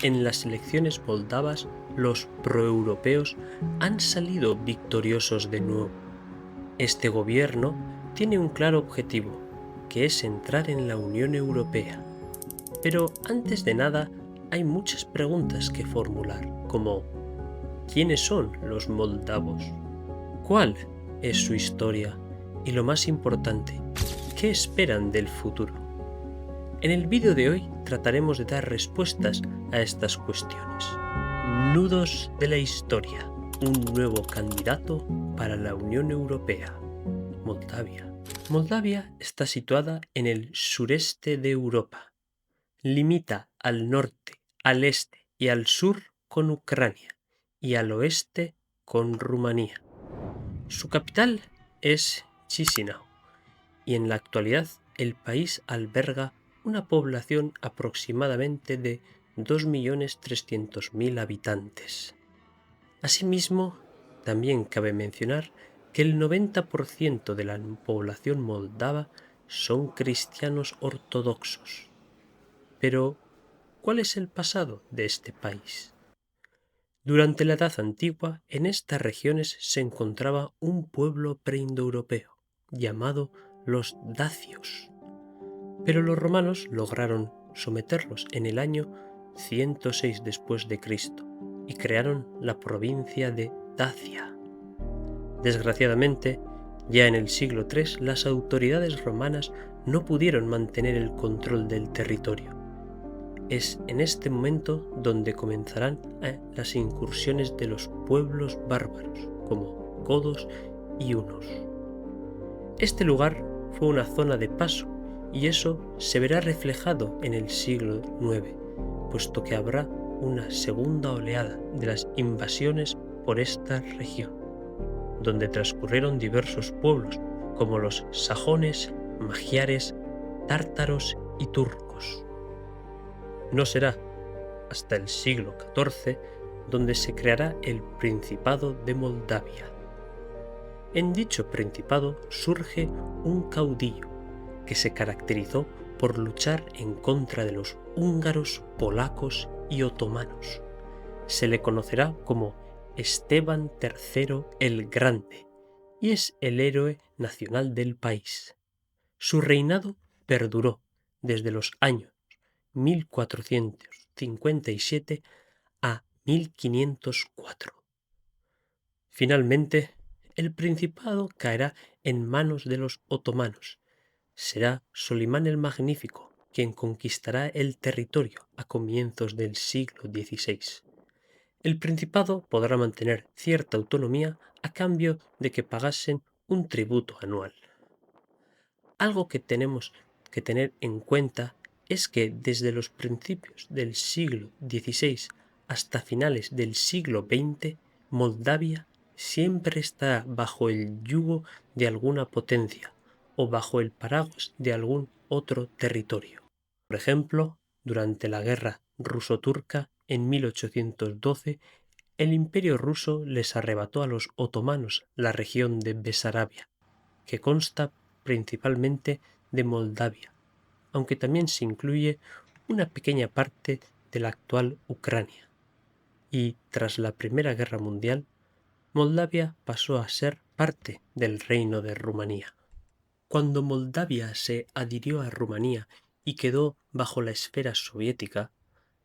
en las elecciones moldavas los proeuropeos han salido victoriosos de nuevo. Este gobierno tiene un claro objetivo, que es entrar en la Unión Europea. Pero antes de nada, hay muchas preguntas que formular, como ¿quiénes son los moldavos? ¿Cuál es su historia? Y lo más importante, ¿qué esperan del futuro? En el vídeo de hoy trataremos de dar respuestas a estas cuestiones. Nudos de la historia. Un nuevo candidato para la Unión Europea. Moldavia. Moldavia está situada en el sureste de Europa. Limita al norte, al este y al sur con Ucrania y al oeste con Rumanía. Su capital es Chisinau y en la actualidad el país alberga una población aproximadamente de 2.300.000 habitantes. Asimismo, también cabe mencionar que el 90% de la población moldava son cristianos ortodoxos. Pero, ¿cuál es el pasado de este país? Durante la Edad Antigua, en estas regiones se encontraba un pueblo preindoeuropeo, llamado los dacios. Pero los romanos lograron someterlos en el año 106 después de Cristo y crearon la provincia de Dacia. Desgraciadamente, ya en el siglo III las autoridades romanas no pudieron mantener el control del territorio. Es en este momento donde comenzarán las incursiones de los pueblos bárbaros, como godos y hunos. Este lugar fue una zona de paso y eso se verá reflejado en el siglo IX, puesto que habrá una segunda oleada de las invasiones por esta región, donde transcurrieron diversos pueblos como los sajones, magiares, tártaros y turcos. No será hasta el siglo XIV donde se creará el Principado de Moldavia. En dicho principado surge un caudillo que se caracterizó por luchar en contra de los húngaros, polacos y otomanos. Se le conocerá como Esteban III el Grande y es el héroe nacional del país. Su reinado perduró desde los años 1457 a 1504. Finalmente, el principado caerá en manos de los otomanos. Será Solimán el Magnífico quien conquistará el territorio a comienzos del siglo XVI. El principado podrá mantener cierta autonomía a cambio de que pagasen un tributo anual. Algo que tenemos que tener en cuenta es que desde los principios del siglo XVI hasta finales del siglo XX, Moldavia siempre está bajo el yugo de alguna potencia o bajo el paraguas de algún otro territorio. Por ejemplo, durante la guerra ruso-turca en 1812, el Imperio ruso les arrebató a los otomanos la región de Besarabia, que consta principalmente de Moldavia, aunque también se incluye una pequeña parte de la actual Ucrania. Y tras la Primera Guerra Mundial, Moldavia pasó a ser parte del Reino de Rumanía. Cuando Moldavia se adhirió a Rumanía y quedó bajo la esfera soviética,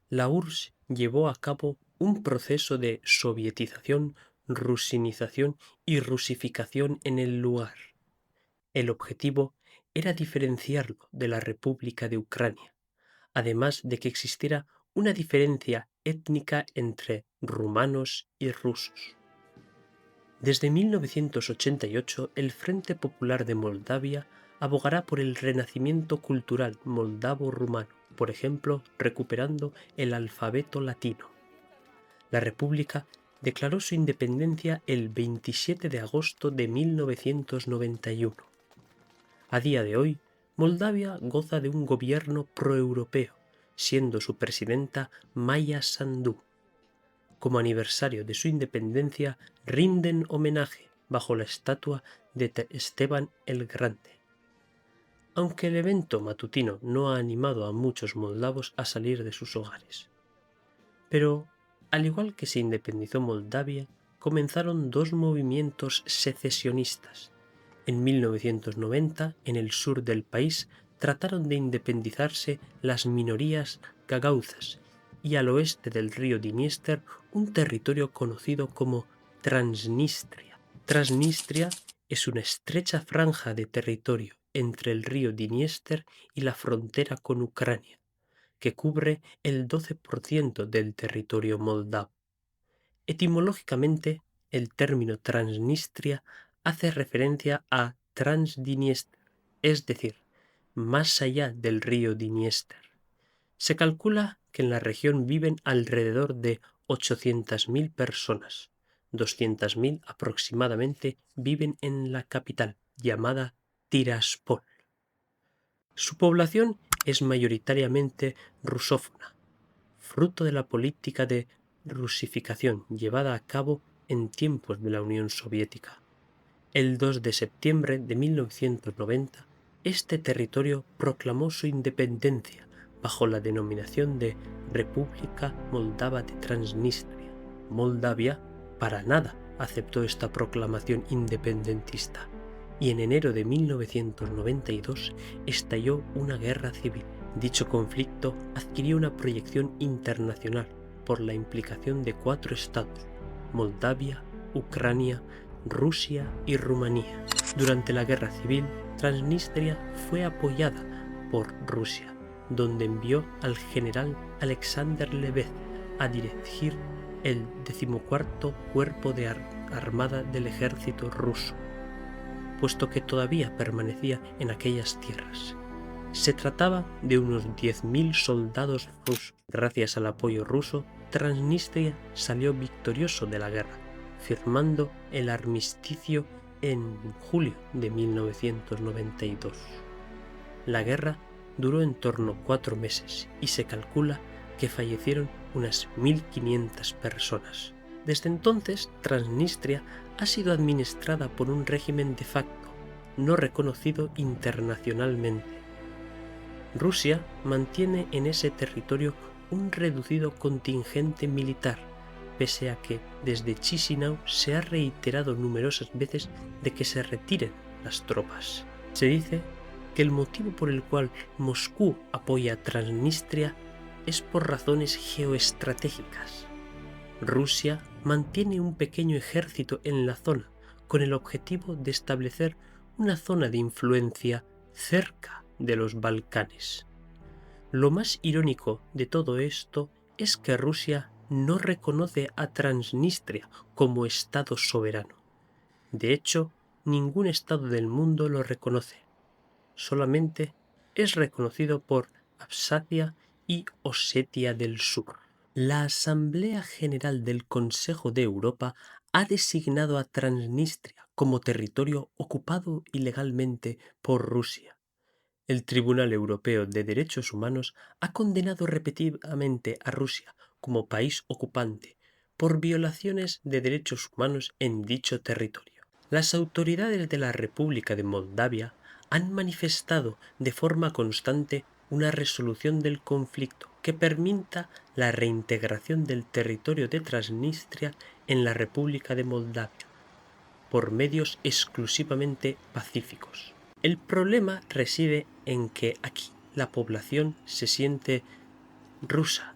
la URSS llevó a cabo un proceso de sovietización, rusinización y rusificación en el lugar. El objetivo era diferenciarlo de la República de Ucrania, además de que existiera una diferencia étnica entre rumanos y rusos. Desde 1988, el Frente Popular de Moldavia abogará por el renacimiento cultural moldavo-rumano, por ejemplo, recuperando el alfabeto latino. La República declaró su independencia el 27 de agosto de 1991. A día de hoy, Moldavia goza de un gobierno proeuropeo, siendo su presidenta Maia Sandu. Como aniversario de su independencia, rinden homenaje bajo la estatua de Esteban el Grande. Aunque el evento matutino no ha animado a muchos moldavos a salir de sus hogares. Pero, al igual que se independizó Moldavia, comenzaron dos movimientos secesionistas. En 1990, en el sur del país, trataron de independizarse las minorías gagauzas y al oeste del río Dniester un territorio conocido como Transnistria. Transnistria es una estrecha franja de territorio entre el río Dniester y la frontera con Ucrania, que cubre el 12% del territorio moldavo. Etimológicamente, el término Transnistria hace referencia a Transdniester, es decir, más allá del río Dniester. Se calcula que en la región viven alrededor de 800.000 personas. 200.000 aproximadamente viven en la capital, llamada Tiraspol. Su población es mayoritariamente rusófona, fruto de la política de rusificación llevada a cabo en tiempos de la Unión Soviética. El 2 de septiembre de 1990, este territorio proclamó su independencia bajo la denominación de República Moldava de Transnistria. Moldavia para nada aceptó esta proclamación independentista y en enero de 1992 estalló una guerra civil. Dicho conflicto adquirió una proyección internacional por la implicación de 4 estados: Moldavia, Ucrania, Rusia y Rumanía. Durante la guerra civil, Transnistria fue apoyada por Rusia, donde envió al general Alexander Lebedev a dirigir el 14º Cuerpo de Armada del ejército ruso, puesto que todavía permanecía en aquellas tierras. Se trataba de unos 10.000 soldados rusos. Gracias al apoyo ruso, Transnistria salió victorioso de la guerra, firmando el armisticio en julio de 1992. La guerra duró en torno a 4 meses y se calcula que fallecieron unas 1.500 personas. Desde entonces, Transnistria ha sido administrada por un régimen de facto, no reconocido internacionalmente. Rusia mantiene en ese territorio un reducido contingente militar, pese a que desde Chisinau se ha reiterado numerosas veces de que se retiren las tropas. Se dice que el motivo por el cual Moscú apoya a Transnistria es por razones geoestratégicas. Rusia mantiene un pequeño ejército en la zona con el objetivo de establecer una zona de influencia cerca de los Balcanes. Lo más irónico de todo esto es que Rusia no reconoce a Transnistria como Estado soberano. De hecho, ningún Estado del mundo lo reconoce. Solamente es reconocido por Abjasia y Osetia del Sur. La Asamblea General del Consejo de Europa ha designado a Transnistria como territorio ocupado ilegalmente por Rusia. El Tribunal Europeo de Derechos Humanos ha condenado repetidamente a Rusia como país ocupante por violaciones de derechos humanos en dicho territorio. Las autoridades de la República de Moldavia han manifestado de forma constante una resolución del conflicto que permita la reintegración del territorio de Transnistria en la República de Moldavia por medios exclusivamente pacíficos. El problema reside en que aquí la población se siente rusa,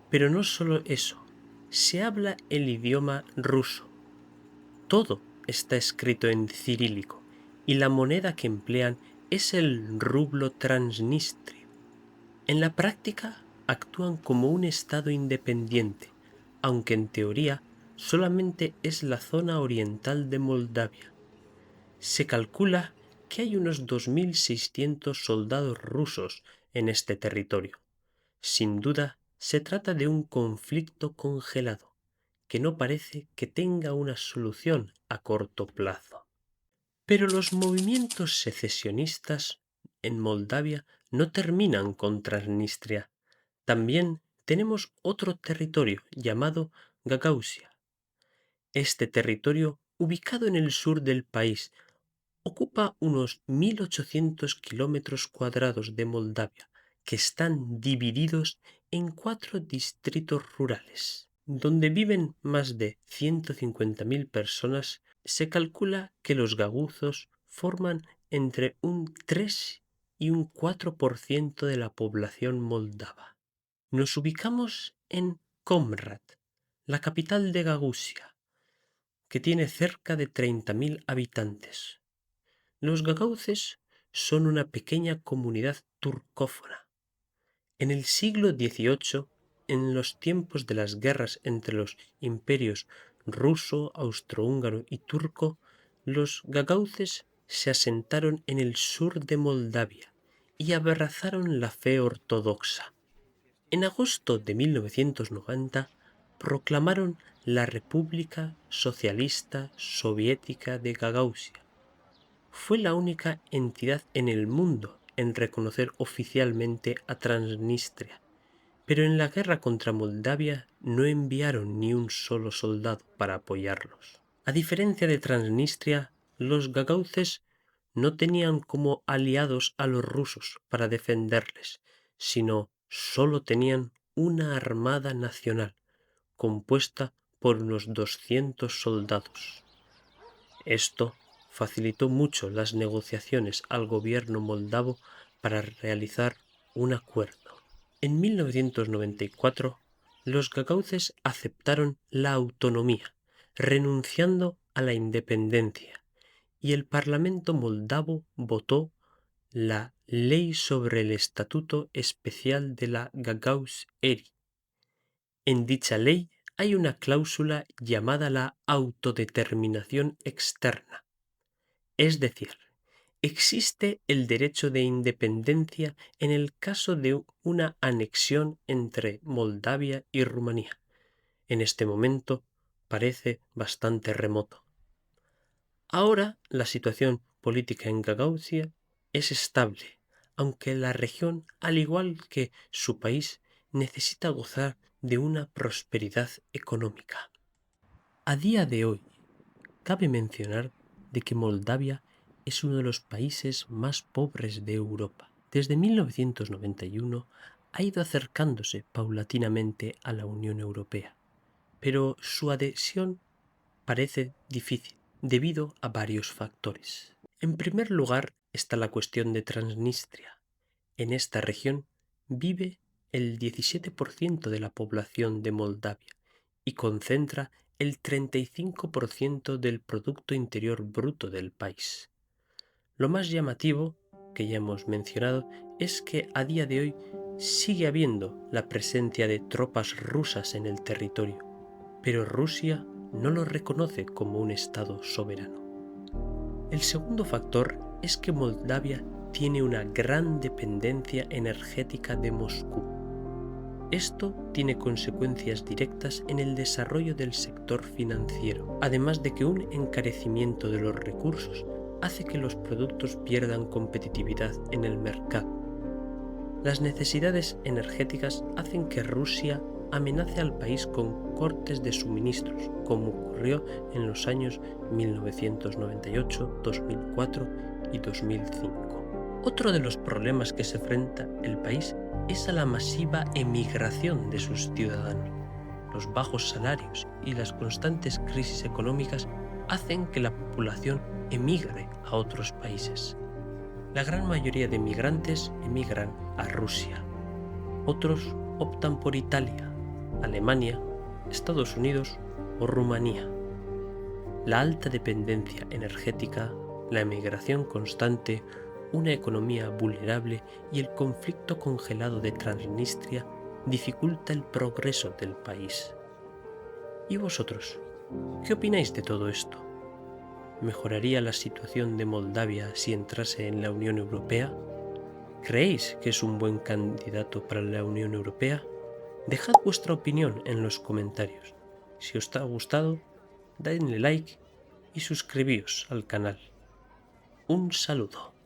pero no solo eso, se habla el idioma ruso. Todo está escrito en cirílico y la moneda que emplean es el rublo transnistrio. En la práctica actúan como un estado independiente, aunque en teoría solamente es la zona oriental de Moldavia. Se calcula que hay unos 2.600 soldados rusos en este territorio. Sin duda, se trata de un conflicto congelado, que no parece que tenga una solución a corto plazo. Pero los movimientos secesionistas en Moldavia no terminan con Transnistria. También tenemos otro territorio llamado Gagauzia. Este territorio, ubicado en el sur del país, ocupa unos 1.800 kilómetros cuadrados de Moldavia, que están divididos en 4 distritos rurales, donde viven más de 150.000 personas. Se calcula que los gaguzos forman entre un 3 y un 4% de la población moldava. Nos ubicamos en Comrat, la capital de Gagusia, que tiene cerca de 30.000 habitantes. Los gagauces son una pequeña comunidad turcófona. En el siglo XVIII, en los tiempos de las guerras entre los imperios ruso, austrohúngaro y turco, los gagauces se asentaron en el sur de Moldavia y abrazaron la fe ortodoxa. En agosto de 1990 proclamaron la República Socialista Soviética de Gagausia. Fue la única entidad en el mundo en reconocer oficialmente a Transnistria, pero en la guerra contra Moldavia no enviaron ni un solo soldado para apoyarlos. A diferencia de Transnistria, los gagauces no tenían como aliados a los rusos para defenderles, sino solo tenían una armada nacional, compuesta por unos 200 soldados. Esto facilitó mucho las negociaciones al gobierno moldavo para realizar un acuerdo. En 1994, los gagauces aceptaron la autonomía, renunciando a la independencia, y el Parlamento moldavo votó la Ley sobre el Estatuto Especial de la Gagauz-Eri. En dicha ley hay una cláusula llamada la autodeterminación externa, es decir, existe el derecho de independencia en el caso de una anexión entre Moldavia y Rumanía. En este momento parece bastante remoto. Ahora la situación política en Gagaucia es estable, aunque la región, al igual que su país, necesita gozar de una prosperidad económica. A día de hoy, cabe mencionar de que Moldavia es uno de los países más pobres de Europa. Desde 1991 ha ido acercándose paulatinamente a la Unión Europea, pero su adhesión parece difícil debido a varios factores. En primer lugar está la cuestión de Transnistria. En esta región vive el 17% de la población de Moldavia y concentra el 35% del Producto Interior Bruto del país. Lo más llamativo, que ya hemos mencionado, es que a día de hoy sigue habiendo la presencia de tropas rusas en el territorio, pero Rusia no lo reconoce como un estado soberano. El segundo factor es que Moldavia tiene una gran dependencia energética de Moscú. Esto tiene consecuencias directas en el desarrollo del sector financiero, además de que un encarecimiento de los recursos hace que los productos pierdan competitividad en el mercado. Las necesidades energéticas hacen que Rusia amenace al país con cortes de suministros, como ocurrió en los años 1998, 2004 y 2005. Otro de los problemas que se enfrenta el país es a la masiva emigración de sus ciudadanos. Los bajos salarios y las constantes crisis económicas hacen que la población emigre a otros países. La gran mayoría de migrantes emigran a Rusia. Otros optan por Italia, Alemania, Estados Unidos o Rumanía. La alta dependencia energética, la emigración constante, una economía vulnerable y el conflicto congelado de Transnistria dificulta el progreso del país. ¿Y vosotros? ¿Qué opináis de todo esto? ¿Mejoraría la situación de Moldavia si entrase en la Unión Europea? ¿Creéis que es un buen candidato para la Unión Europea? Dejad vuestra opinión en los comentarios. Si os ha gustado, dadle like y suscribíos al canal. Un saludo.